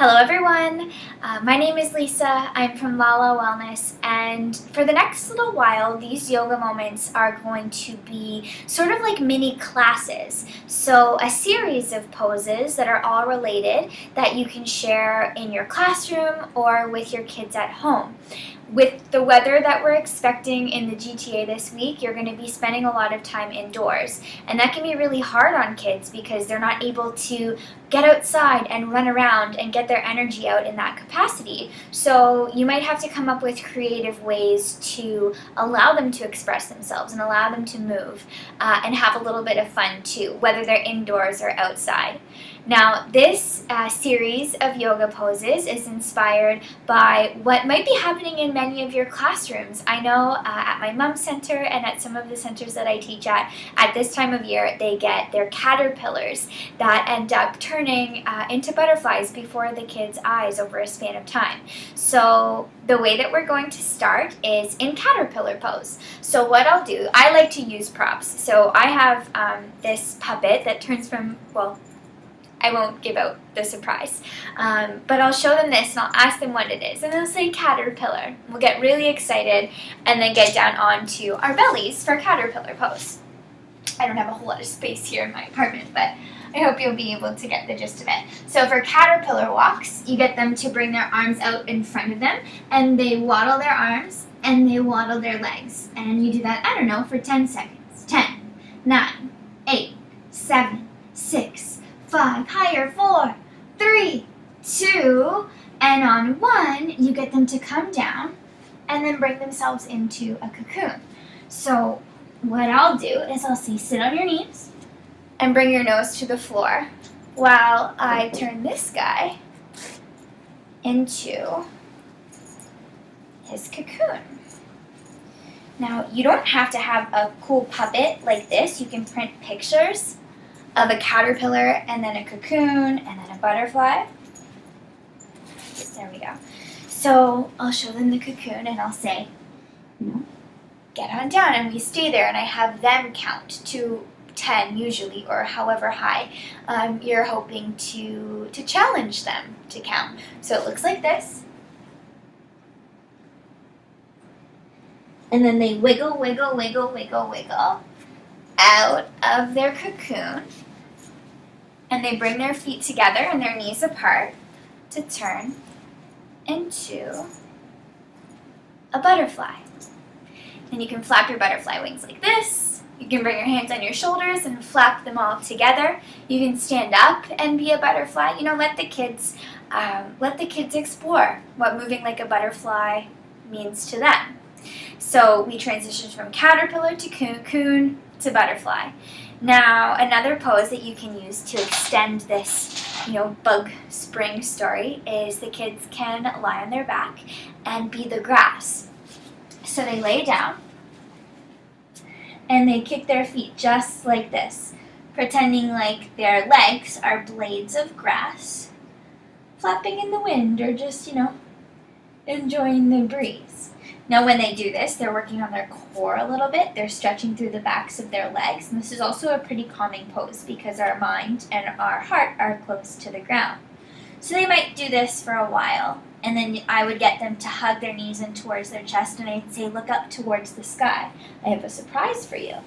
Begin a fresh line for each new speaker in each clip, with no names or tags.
Hello everyone, my name is Lisa, I'm from Lala Wellness, and for the next little while these yoga moments are going to be sort of like mini classes. So a series of poses that are all related that you can share in your classroom or with your kids at home. With the weather that we're expecting in the GTA this week, you're going to be spending a lot of time indoors. And that can be really hard on kids because they're not able to get outside and run around and get their energy out in that capacity. So you might have to come up with creative ways to allow them to express themselves and allow them to move and have a little bit of fun too, whether they're indoors or outside. Now, this series of yoga poses is inspired by what might be happening in many of your classrooms. I know at my mom's center and at some of the centers that I teach at this time of year, they get their caterpillars that end up turning into butterflies before the kids' eyes over a span of time. So the way that we're going to start is in caterpillar pose. So what I'll do, I like to use props. So I have this puppet that turns from, well, I won't give out the surprise, but I'll show them this and I'll ask them what it is, and they'll say caterpillar. We'll get really excited and then get down onto our bellies for caterpillar pose. I don't have a whole lot of space here in my apartment, but I hope you'll be able to get the gist of it. So for caterpillar walks, you get them to bring their arms out in front of them, and they waddle their arms and they waddle their legs, and you do that, I don't know, for 10 seconds. 10, 9, 8, 7, 6, 5, higher, 4, 3, 2, and on 1, you get them to come down and then bring themselves into a cocoon. So what I'll do is I'll say sit on your knees and bring your nose to the floor while I turn this guy into his cocoon. Now, you don't have to have a cool puppet like this. You can print pictures of a caterpillar and then a cocoon and then a butterfly. There we go. So I'll show them the cocoon and I'll say, get on down, and we stay there, and I have them count to 10 usually, or however high you're hoping to challenge them to count. So it looks like this. And then they wiggle, wiggle, wiggle, wiggle, wiggle out of their cocoon, and they bring their feet together and their knees apart to turn into a butterfly. And you can flap your butterfly wings like this. You can bring your hands on your shoulders and flap them all together. You can stand up and be a butterfly. You know, let the kids explore what moving like a butterfly means to them. So we transition from caterpillar to cocoon to butterfly. Now, another pose that you can use to extend this, bug spring story is the kids can lie on their back and be the grass. So they lay down and they kick their feet just like this, pretending like their legs are blades of grass flapping in the wind, or just, enjoying the breeze. Now, when they do this, they're working on their core a little bit. They're stretching through the backs of their legs. And this is also a pretty calming pose because our mind and our heart are close to the ground. So they might do this for a while. And then I would get them to hug their knees in towards their chest. And I'd say, look up towards the sky. I have a surprise for you.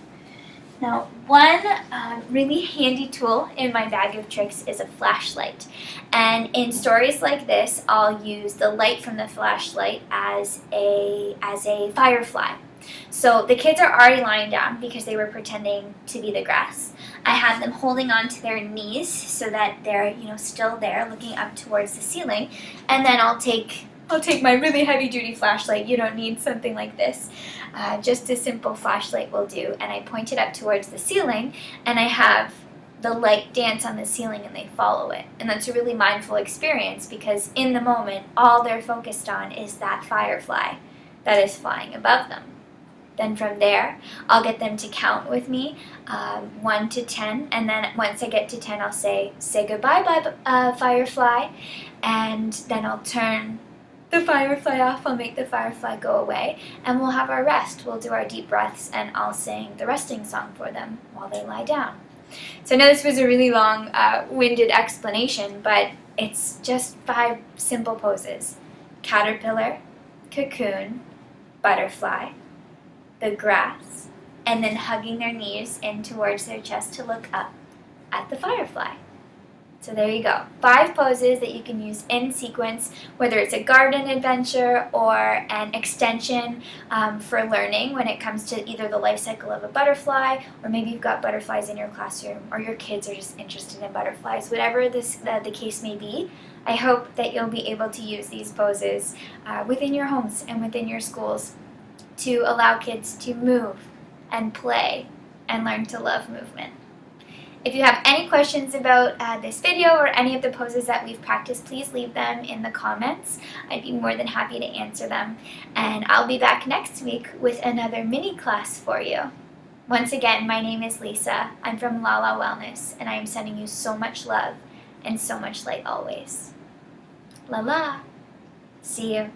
Now, one really handy tool in my bag of tricks is a flashlight. And in stories like this, I'll use the light from the flashlight as a firefly. So the kids are already lying down because they were pretending to be the grass. I have them holding on to their knees so that they're, still there looking up towards the ceiling. And then I'll take my really heavy-duty flashlight. You don't need something like this. Just a simple flashlight will do. And I point it up towards the ceiling, and I have the light dance on the ceiling, and they follow it. And that's a really mindful experience because in the moment, all they're focused on is that firefly that is flying above them. Then from there, I'll get them to count with me, 1 to 10, and then once I get to 10, I'll say goodbye, firefly, and then I'll turn the firefly off. I'll make the firefly go away, and we'll have our rest. We'll do our deep breaths, and I'll sing the resting song for them while they lie down. So I know this was a really long, winded explanation, but It's just 5 simple poses: caterpillar, cocoon, butterfly, the grass, and then hugging their knees in towards their chest to look up at the firefly. So there you go. 5 poses that you can use in sequence, whether it's a garden adventure or an extension for learning when it comes to either the life cycle of a butterfly, or maybe you've got butterflies in your classroom, or your kids are just interested in butterflies. Whatever the case may be, I hope that you'll be able to use these poses within your homes and within your schools to allow kids to move and play and learn to love movement. If you have any questions about this video or any of the poses that we've practiced, please leave them in the comments. I'd be more than happy to answer them. And I'll be back next week with another mini class for you. Once again, my name is Lisa. I'm from Lala Wellness, and I am sending you so much love and so much light always. La la. See you.